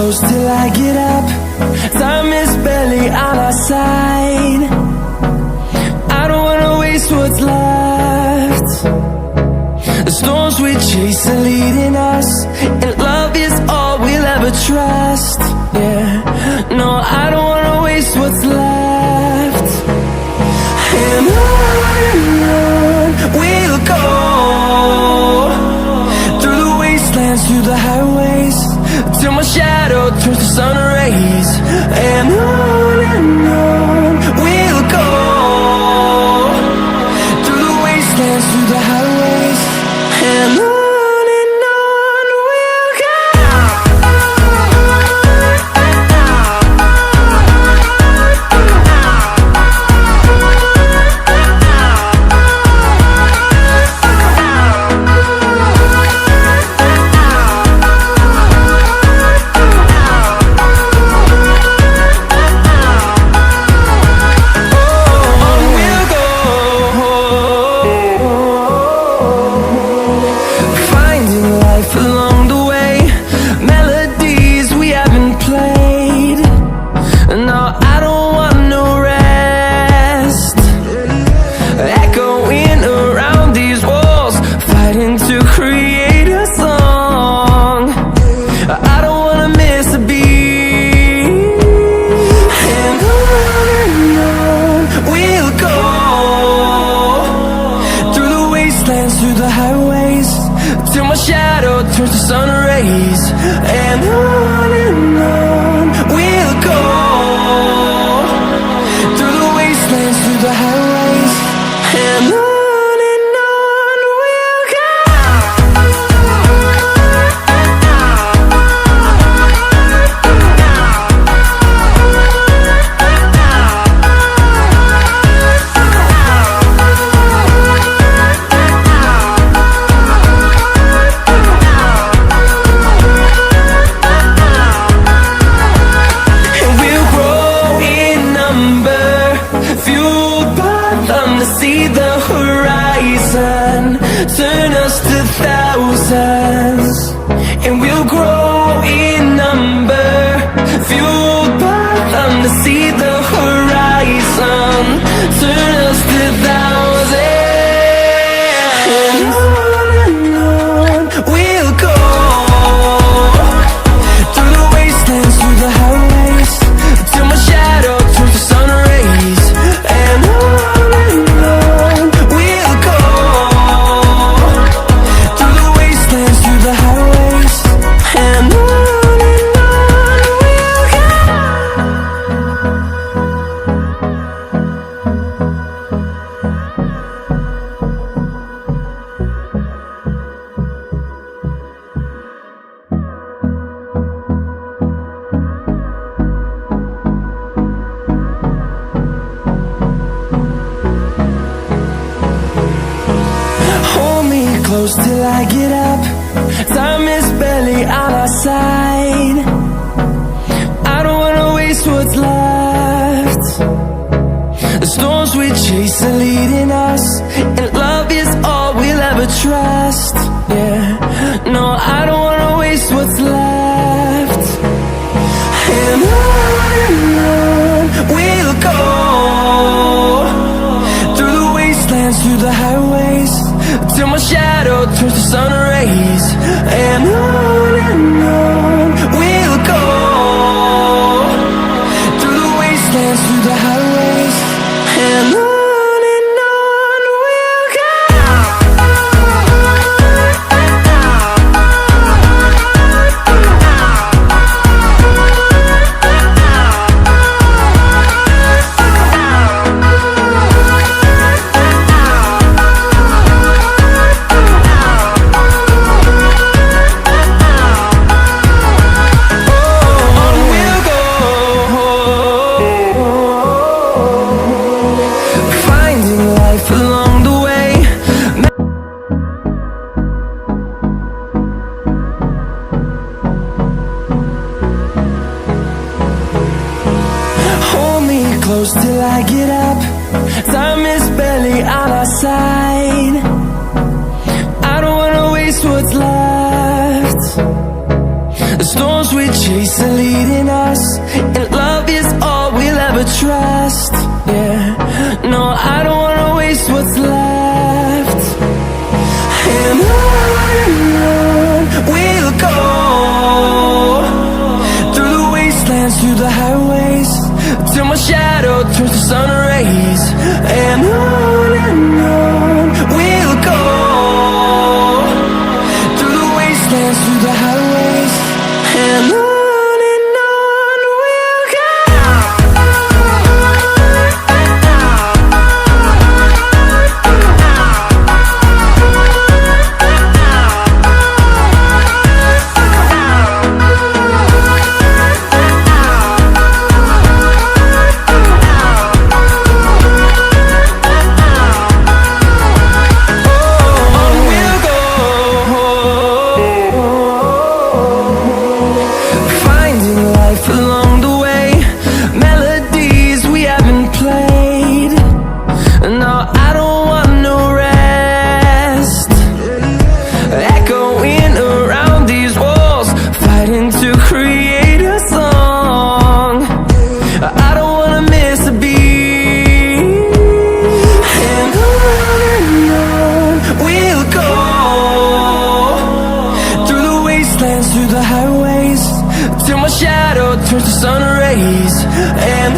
close till I get up. Time is barely on our side. I don't wanna waste what's left. The storms we chase are leading us, and love is all we'll ever trust. Yeah, no, I don't wanna waste what's left. And on we'll go, through the wastelands, through the highways, till my shadow turns to sun rays. And on we'll go, through the wastelands, through the highways, and on we'll go. Through the highways, till my shadow turns to sun rays. And on we'll go, through the wastelands, through the highways, and on we'll go. See the horizon, turn us to thousands, and we'll grow in number, fueled by them. To see the horizon, turn us to thousands, and on we'll go, through the wastelands, through the highways, till my shadow turns to sun rays. And on close till I get up. Time is barely on our side. I don't wanna waste what's left. The storms we chase are leading us, and love is all we'll ever trust. Yeah, no, I don't wanna waste what's left. And on we'll go, through the wastelands, through the highways, till my shadow turns to sun rays. And on we'll go, through the wastelands, through the highways, and on we'll go. close till I get up. Time is barely on our side. I don't wanna waste what's left. The storms we chase are leading us, and love is all we'll ever trust. Yeah, no, I don't wanna waste what's left. And on we'll go, through the wastelands, through the highways, till my shadow turns to sun rays. And on we'll go, through the wastelands, through the highways, and on we'll go. Through the highways, till my shadow turns to sun rays. And